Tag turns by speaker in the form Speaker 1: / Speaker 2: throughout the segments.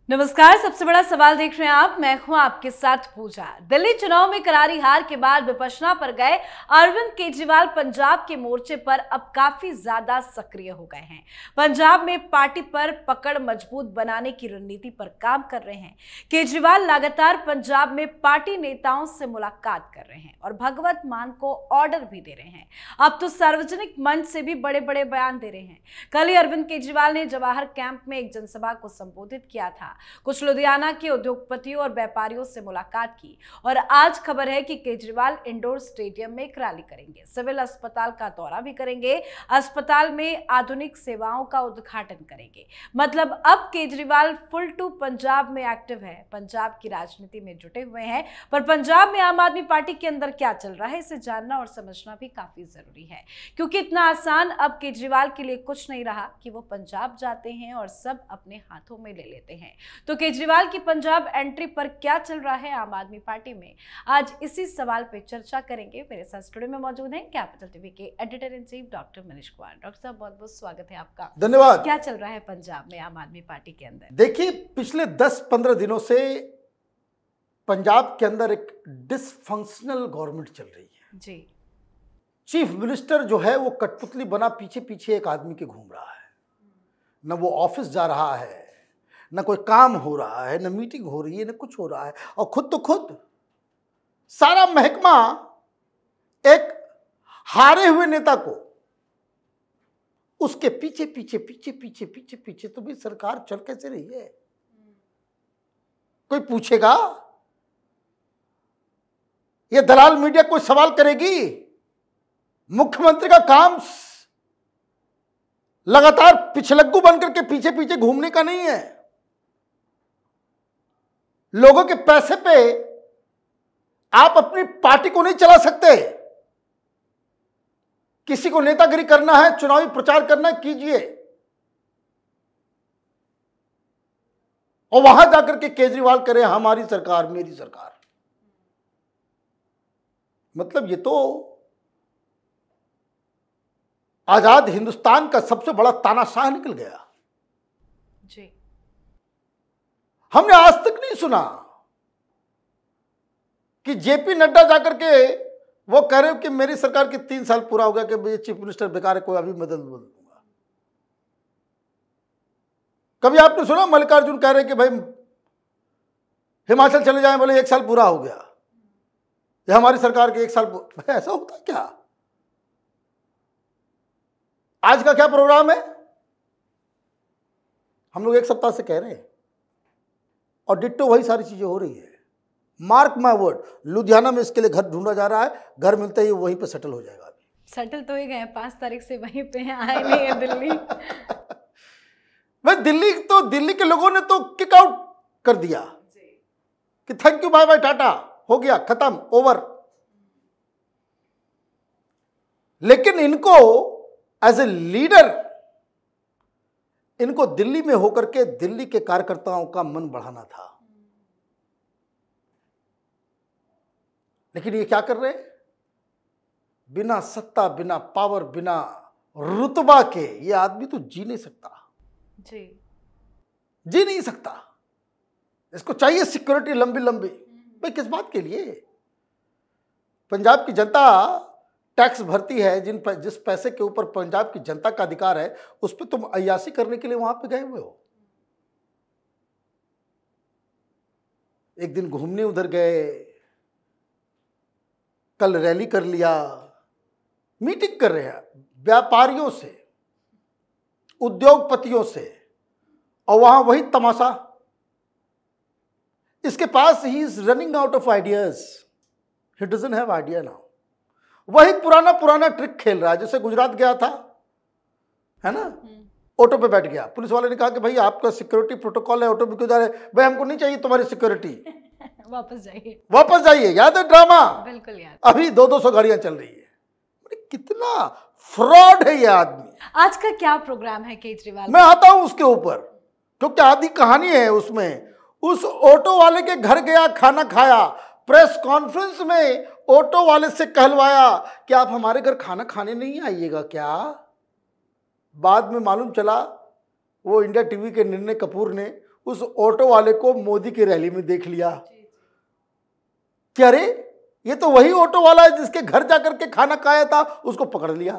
Speaker 1: नमस्कार। सबसे बड़ा सवाल देख रहे हैं आप, मैं हूं आपके साथ पूजा। दिल्ली चुनाव में करारी हार के बाद विपश्यना पर गए अरविंद केजरीवाल पंजाब के मोर्चे पर अब काफी ज्यादा सक्रिय हो गए हैं। पंजाब में पार्टी पर पकड़ मजबूत बनाने की रणनीति पर काम कर रहे हैं। केजरीवाल लगातार पंजाब में पार्टी नेताओं से मुलाकात कर रहे हैं और भगवत मान को ऑर्डर भी दे रहे हैं। अब तो सार्वजनिक मंच से भी बड़े बड़े बयान दे रहे हैं। कल ही अरविंद केजरीवाल ने जवाहर कैंप में एक जनसभा को संबोधित किया था। कुछ लुधियाना के उद्योगपतियों और व्यापारियों से मुलाकात की और आज खबर है कि केजरीवाल इंडोर स्टेडियम में एक रैली करेंगे, सिविल अस्पताल का दौरा भी करेंगे, अस्पताल में आधुनिक सेवाओं का उद्घाटन करेंगे। मतलब अब केजरीवाल फुल टू पंजाब में एक्टिव है, पंजाब की राजनीति में जुटे हुए हैं। पर पंजाब में आम आदमी पार्टी के अंदर क्या चल रहा है, इसे जानना और समझना भी काफी जरूरी है, क्योंकि इतना आसान अब केजरीवाल के लिए कुछ नहीं रहा कि वो पंजाब जाते हैं और सब अपने हाथों में ले लेते हैं। तो केजरीवाल की पंजाब एंट्री पर क्या चल रहा है आम आदमी पार्टी में, आज इसी सवाल पर चर्चा करेंगे। मेरे साथ स्टूडियो में मौजूद हैं कैपिटल टीवी के editor in chief doctor Manish Kumar. Doctor साहब, बहुत बहुत स्वागत है आपका।
Speaker 2: धन्यवाद।
Speaker 1: क्या चल रहा है पंजाब में आम आदमी पार्टी के अंदर?
Speaker 2: देखिए, पिछले 10-15 दिनों से पंजाब के अंदर एक डिसफंक्शनल गवर्नमेंट चल रही है
Speaker 1: जी।
Speaker 2: चीफ मिनिस्टर जो है वो कठपुतली बना पीछे पीछे एक आदमी के घूम रहा है। न वो ऑफिस जा रहा है, न कोई काम हो रहा है, न मीटिंग हो रही है, न कुछ हो रहा है। और खुद सारा महकमा एक हारे हुए नेता को उसके पीछे पीछे पीछे पीछे पीछे पीछे। तो भाई सरकार चल कैसे रही है? कोई पूछेगा? ये दलाल मीडिया कोई सवाल करेगी? मुख्यमंत्री का काम लगातार पिछलग्गू बनकर के पीछे पीछे घूमने का नहीं है। लोगों के पैसे पे आप अपनी पार्टी को नहीं चला सकते। किसी को नेतागिरी करना है, चुनावी प्रचार करना है, कीजिए। और वहां जाकर के केजरीवाल करे हमारी सरकार, मेरी सरकार। मतलब ये तो आजाद हिंदुस्तान का सबसे बड़ा तानाशाह निकल गया
Speaker 1: जी।
Speaker 2: हमने आज तक नहीं सुना कि जेपी नड्डा जाकर के वो कह रहे हो कि मेरी सरकार के 3 साल पूरा हो गया कि भाई चीफ मिनिस्टर बेकार है, कोई अभी मदद दूंगा। कभी आपने सुना मल्लिकार्जुन कह रहे कि भाई हिमाचल चले जाएं, बोले 1 साल पूरा हो गया, ये हमारी सरकार के 1 साल भाई ऐसा होता है क्या? आज का क्या प्रोग्राम है? हम लोग 1 सप्ताह से कह रहे हैं और डिट्टो वही सारी चीजें हो रही है। मार्क माय वर्ड, लुधियाना में इसके लिए घर ढूंढा जा रहा है। घर मिलते ही वहीं पे सेटल हो जाएगा। अभी
Speaker 1: सेटल तो ही गए, 5 तारीख से वहीं पे हैं, आए नहीं है दिल्ली।
Speaker 2: भाई दिल्ली के लोगों ने तो किक आउट कर दिया कि thank you, bye bye, tata, हो गया, खत्म, ओवर। लेकिन इनको एज ए लीडर, इनको दिल्ली में होकर के दिल्ली के कार्यकर्ताओं का मन बढ़ाना था। लेकिन ये क्या कर रहे हैं? बिना सत्ता, बिना पावर, बिना रुतबा के ये आदमी तो जी नहीं सकता
Speaker 1: जी।
Speaker 2: जी नहीं सकता। इसको चाहिए सिक्योरिटी लंबी लंबी। भाई किस बात के लिए? पंजाब की जनता टैक्स भरती है, जिस पैसे के ऊपर पंजाब की जनता का अधिकार है, उस पर तुम अय्याशी करने के लिए वहां पे गए हुए हो। एक दिन घूमने उधर गए, कल रैली कर लिया, मीटिंग कर रहे हैं व्यापारियों से, उद्योगपतियों से, और वहां वही तमाशा। इसके पास he is running out of ideas, he doesn't have idea now. वही पुराना ट्रिक खेल रहा है। जैसे गुजरात गया था, है ना, ऑटो पे बैठ गया, पुलिस वाले ने कहा कि भाई आपका सिक्योरिटी प्रोटोकॉल है, ऑटो पे क्यों जा रहे? भाई हमको नहीं चाहिए तुम्हारी सिक्योरिटी, वापस जाइए। याद है ड्रामा? बिल्कुल याद। अभी 200 गाड़ियां चल रही है। कितना फ्रॉड है ये आदमी।
Speaker 1: आज का क्या प्रोग्राम है केजरीवाल?
Speaker 2: मैं आता हूं उसके ऊपर, क्योंकि आधी कहानी है उसमें। उस ऑटो वाले के घर गया, खाना खाया, प्रेस कॉन्फ्रेंस में ऑटो वाले से कहलवाया कि आप हमारे घर खाना खाने नहीं आइएगा क्या? बाद में मालूम चला वो इंडिया टीवी के निर्णय कपूर ने उस ऑटो वाले को मोदी की रैली में देख लिया कि अरे ये तो वही ऑटो वाला है जिसके घर जाकर के खाना खाया था, उसको पकड़ लिया।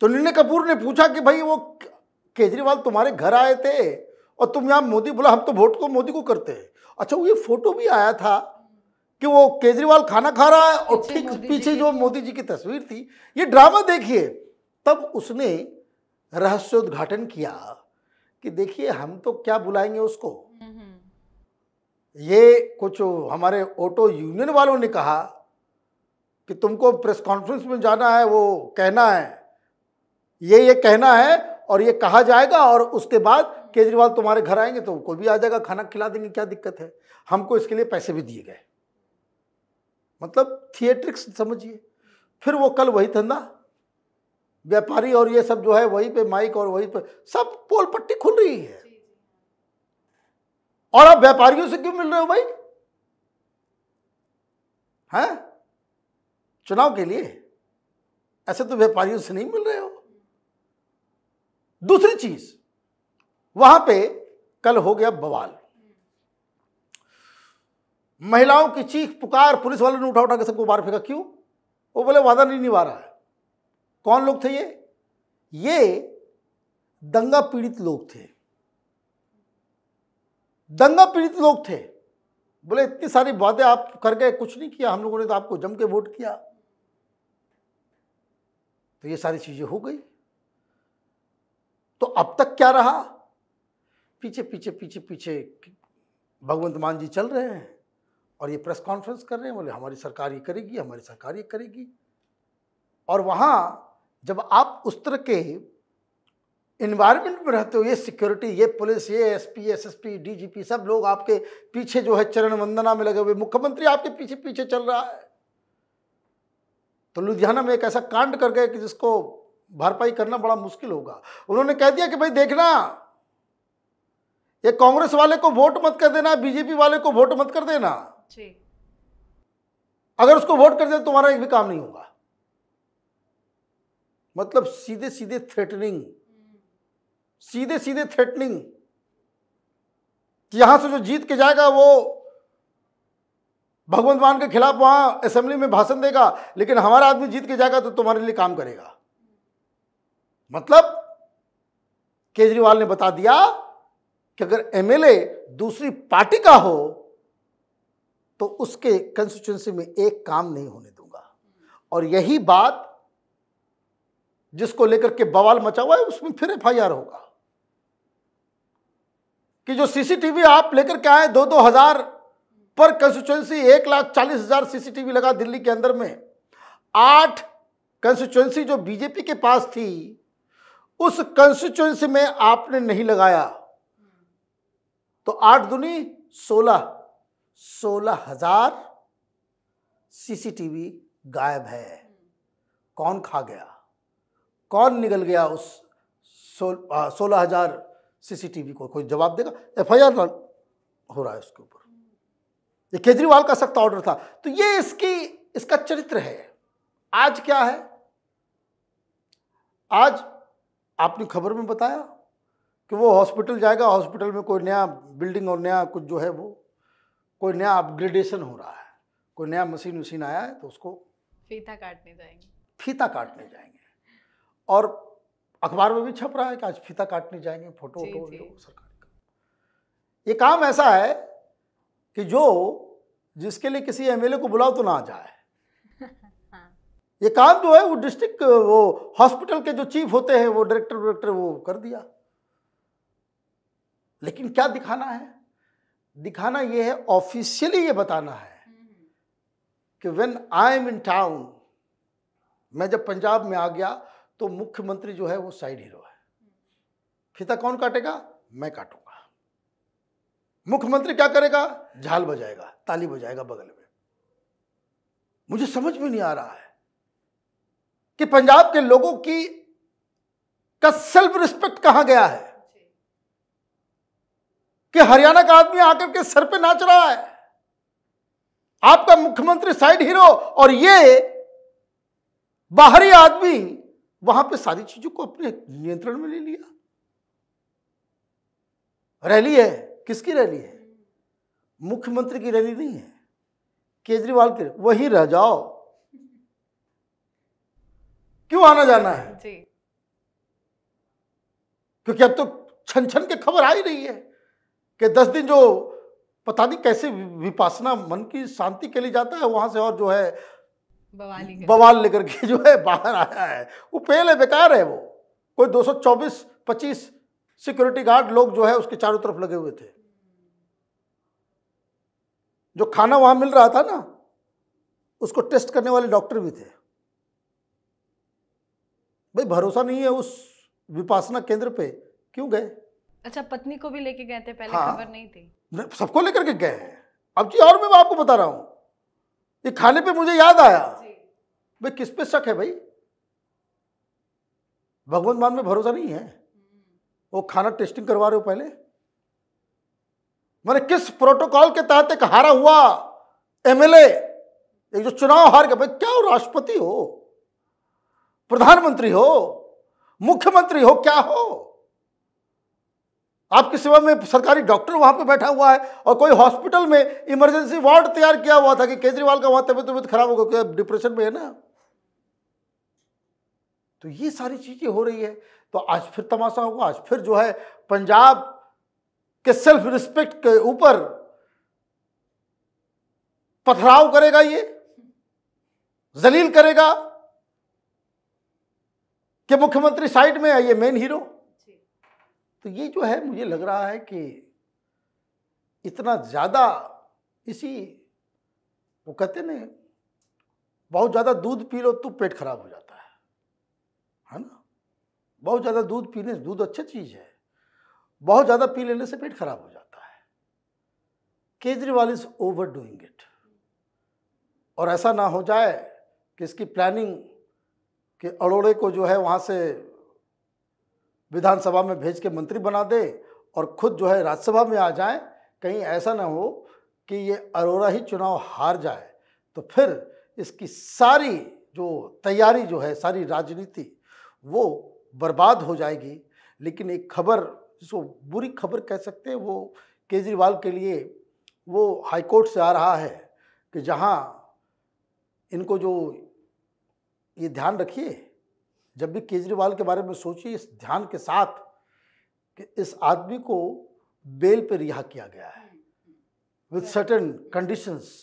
Speaker 2: तो नीने कपूर ने पूछा कि भाई वो केजरीवाल तुम्हारे घर आए थे और तुम यहां मोदी, बोला हम तो वोट तो मोदी को करते हैं। अच्छा, वो ये फोटो भी आया था कि वो केजरीवाल खाना खा रहा है और ठीक पीछे जो मोदी जी की तस्वीर थी। ये ड्रामा देखिए। तब उसने रहस्योद्घाटन किया कि देखिए हम तो क्या बुलाएंगे उसको, ये कुछ हमारे ऑटो यूनियन वालों ने कहा कि तुमको प्रेस कॉन्फ्रेंस में जाना है, वो कहना है, ये कहना है और ये कहा जाएगा और उसके बाद केजरीवाल तुम्हारे घर आएंगे तो कोई भी आ जाएगा, खाना खिला देंगे, क्या दिक्कत है। हमको इसके लिए पैसे भी दिए गए। मतलब थिएट्रिक्स समझिए। फिर वो कल वही धंधा, व्यापारी और ये सब जो है वहीं पे माइक और वहीं पे सब पोल पट्टी खुल रही है। और आप व्यापारियों से क्यों मिल रहे हो भाई? हैं? चुनाव के लिए? ऐसे तो व्यापारियों से नहीं मिल रहे हो। दूसरी चीज, वहां पे कल हो गया बवाल। महिलाओं की चीख पुकार, पुलिस वालों ने उठा के सबको बाहर फेंका। क्यों? वो बोले वादा नहीं निभा रहा है। कौन लोग थे ये दंगा पीड़ित लोग थे। दंगा पीड़ित लोग थे। बोले इतनी सारी बातें आप कर गए, कुछ नहीं किया, हम लोगों ने तो आपको जम के वोट किया। तो ये सारी चीजें हो गई। तो अब तक क्या रहा? पीछे पीछे पीछे पीछे भगवंत मान जी चल रहे हैं और ये प्रेस कॉन्फ्रेंस कर रहे हैं, बोले हमारी सरकार ये करेगी, हमारी सरकार ये करेगी। और वहां जब आप उस तरह के इन्वायरमेंट में रहते हो, ये सिक्योरिटी, ये पुलिस, ये एसपी, एसएसपी, डीजीपी, सब लोग आपके पीछे जो है चरण वंदना में लगे हुए, मुख्यमंत्री आपके पीछे पीछे चल रहा है। तो लुधियाना में एक ऐसा कांड कर गए कि जिसको भरपाई करना बड़ा मुश्किल होगा। उन्होंने कह दिया कि भाई देखना, ये कांग्रेस वाले को वोट मत कर देना, बीजेपी वाले को वोट मत कर देना जी। अगर उसको वोट कर दे तो तुम्हारा एक भी काम नहीं होगा। मतलब सीधे सीधे थ्रेटनिंग, सीधे सीधे थ्रेटनिंग कि यहां से जो जीत के जाएगा वो भगवंत मान के खिलाफ वहां असेंबली में भाषण देगा, लेकिन हमारा आदमी जीत के जाएगा तो तुम्हारे लिए काम करेगा। मतलब केजरीवाल ने बता दिया कि अगर एमएलए दूसरी पार्टी का हो तो उसके कंस्टिट्यूएंसी में एक काम नहीं होने दूंगा। और यही बात जिसको लेकर के बवाल मचा हुआ है, उसमें फिर एफआईआर होगा कि जो सीसीटीवी आप लेकर के आए 2-2 हजार पर कंस्टिट्यूएंसी, 1,40,000 सीसीटीवी लगा दिल्ली के अंदर में। 8 कंस्टिट्यूएंसी जो बीजेपी के पास थी उस कंस्टिट्यूएंसी में आपने नहीं लगाया, तो 8 दूनी 16,000 सीसीटीवी गायब है। कौन खा गया, कौन निगल गया उस 16,000 सीसीटीवी को? कोई जवाब देगा? एफआईआर हो रहा है उसके ऊपर। ये केजरीवाल का सख्त ऑर्डर था। तो ये इसका चरित्र है। आज क्या है? आज आपने खबर में बताया कि वो हॉस्पिटल जाएगा, हॉस्पिटल में कोई नया बिल्डिंग और नया कुछ जो है वो कोई नया अपग्रेडेशन हो रहा है, कोई नया मशीन आया है तो उसको
Speaker 1: फीता काटने जाएंगे।
Speaker 2: और अखबार में भी छप रहा है कि आज फीता काटने जाएंगे, फोटो सरकार का। ये काम ऐसा है कि जिसके लिए किसी एमएलए को बुलाओ तो ना जाए। ये काम जो है वो डिस्ट्रिक्ट वो हॉस्पिटल के जो चीफ होते हैं, वो डायरेक्टर वो कर दिया। लेकिन क्या दिखाना है? दिखाना ये है, ऑफिशियली ये बताना है कि when I am in town, मैं जब पंजाब में आ गया तो मुख्यमंत्री जो है वो साइड हीरो है। फीता कौन काटेगा? मैं काटूंगा। मुख्यमंत्री क्या करेगा? झाल बजाएगा, ताली बजाएगा बगल में। मुझे समझ में नहीं आ रहा है कि पंजाब के लोगों का सेल्फ रिस्पेक्ट कहां गया है कि हरियाणा का आदमी आकर के सर पे नाच रहा है, आपका मुख्यमंत्री साइड हीरो, और ये बाहरी आदमी वहां पे सारी चीजों को अपने नियंत्रण में ले लिया। रैली है, किसकी रैली है? मुख्यमंत्री की रैली नहीं है, केजरीवाल की। वहीं रह जाओ, क्यों आना जाना है
Speaker 1: जी।
Speaker 2: क्योंकि अब तो छन छन के खबर आ ही रही है कि 10 दिन जो पता नहीं कैसे विपासना मन की शांति के लिए जाता है वहां से, और जो है बवाल लेकर के जो है बाहर आया है, वो पहले बेकार है। वो कोई 224-25 सिक्योरिटी गार्ड लोग जो है उसके चारों तरफ लगे हुए थे। जो खाना वहां मिल रहा था ना, उसको टेस्ट करने वाले डॉक्टर भी थे। भाई भरोसा नहीं है उस विपासना केंद्र पे, क्यों गए?
Speaker 1: अच्छा, पत्नी को भी लेके गए थे पहले?
Speaker 2: हाँ,
Speaker 1: खबर नहीं थी।
Speaker 2: सबको लेकर के गए हैं। अब जी और मैं आपको बता रहा हूं, ये खाने पे मुझे याद आया, भाई किस पे शक है भाई? भगवंत मान में भरोसा नहीं है? वो खाना टेस्टिंग करवा रहे हो पहले? मैंने किस प्रोटोकॉल के तहत एक हारा हुआ एमएलए, एक जो चुनाव हार गया, भाई क्या हो? राष्ट्रपति हो, प्रधानमंत्री हो, मुख्यमंत्री हो, क्या हो? आपकी सेवा में सरकारी डॉक्टर वहां पे बैठा हुआ है, और कोई हॉस्पिटल में इमरजेंसी वार्ड तैयार किया हुआ था कि केजरीवाल का वहां तबियत खराब होगा, क्या डिप्रेशन में है ना। तो ये सारी चीजें हो रही है, तो आज फिर तमाशा होगा। आज फिर जो है पंजाब के सेल्फ रिस्पेक्ट के ऊपर पथराव करेगा, ये जलील करेगा कि मुख्यमंत्री साइड में है, ये मेन हीरो। तो ये जो है मुझे लग रहा है कि इतना ज्यादा इसी, वो कहते ना, बहुत ज्यादा दूध पी लो तो पेट खराब हो जाता है ना। बहुत ज्यादा दूध पीने, दूध अच्छी चीज है, बहुत ज्यादा पी लेने से पेट खराब हो जाता है। Kejriwal is over doing it, और ऐसा ना हो जाए कि इसकी प्लानिंग के अरोड़े को जो है वहां से विधानसभा में भेज के मंत्री बना दे और खुद जो है राज्यसभा में आ जाए। कहीं ऐसा ना हो कि ये अरोड़ा ही चुनाव हार जाए, तो फिर इसकी सारी जो तैयारी जो है, सारी राजनीति वो बर्बाद हो जाएगी। लेकिन एक खबर, जिसको बुरी खबर कह सकते हैं, वो केजरीवाल के लिए वो हाईकोर्ट से आ रहा है कि जहां इनको जो, ये ध्यान रखिए जब भी केजरीवाल के बारे में सोचिए, इस ध्यान के साथ कि इस आदमी को बेल पे रिहा किया गया है विद सर्टेन कंडीशंस।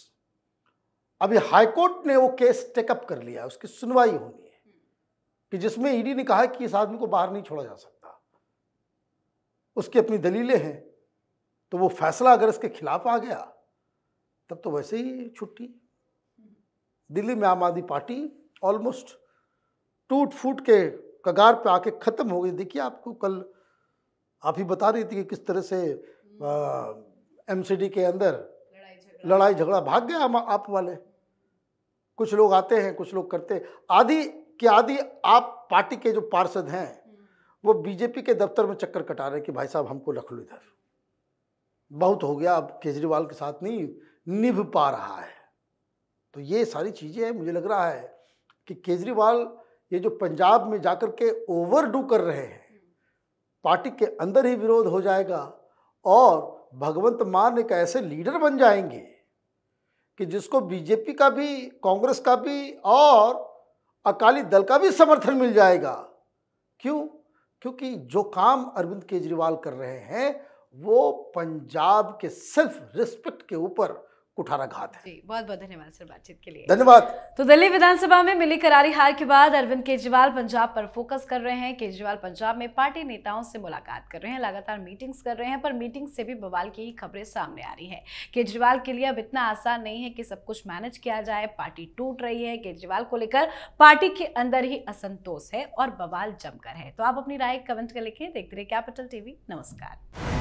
Speaker 2: अभी हाईकोर्ट ने वो केस टेकअप कर लिया, उसकी सुनवाई होनी है, कि जिसमें ईडी ने कहा कि इस आदमी को बाहर नहीं छोड़ा जा सकता। उसकी अपनी दलीलें हैं, तो वो फैसला अगर इसके खिलाफ आ गया तब तो वैसे ही छुट्टी। दिल्ली में आम आदमी पार्टी ऑलमोस्ट टूट फूट के कगार पे आके खत्म हो गई। देखिए, आपको कल आप ही बता रही थी कि किस तरह से एमसीडी के अंदर लड़ाई झगड़ा भाग गया आप वाले। कुछ लोग आते हैं, कुछ लोग करते हैं। आधी के आधी आप पार्टी के जो पार्षद हैं वो बीजेपी के दफ्तर में चक्कर कटा रहे हैं कि भाई साहब हमको रख लो इधर, बहुत हो गया, अब केजरीवाल के साथ नहीं निभ पा रहा है। तो ये सारी चीजें हैं। मुझे लग रहा है कि केजरीवाल ये जो पंजाब में जाकर के ओवरडू कर रहे हैं, पार्टी के अंदर ही विरोध हो जाएगा और भगवंत मान एक ऐसे लीडर बन जाएंगे कि जिसको बीजेपी का भी, कांग्रेस का भी और अकाली दल का भी समर्थन मिल जाएगा। क्यों? क्योंकि जो काम अरविंद केजरीवाल कर रहे हैं वो पंजाब के सेल्फ रिस्पेक्ट के ऊपर कुठाराघात है।
Speaker 1: जी, बहुत बहुत धन्यवाद सर बातचीत के लिए।
Speaker 2: धन्यवाद।
Speaker 1: तो दिल्ली विधानसभा में मिली करारी हार के बाद अरविंद केजरीवाल पंजाब पर फोकस कर रहे हैं। केजरीवाल पंजाब में पार्टी नेताओं से मुलाकात कर रहे हैं, लगातार मीटिंग्स कर रहे हैं, पर मीटिंग से भी बवाल की ही खबरें सामने आ रही है। केजरीवाल के लिए अब इतना आसान नहीं है कि सब कुछ मैनेज किया जाए। पार्टी टूट रही है। केजरीवाल को लेकर पार्टी के अंदर ही असंतोष है और बवाल जमकर है। तो आप अपनी राय कमेंट कर लिखें। देखते रहिए कैपिटल टीवी। नमस्कार।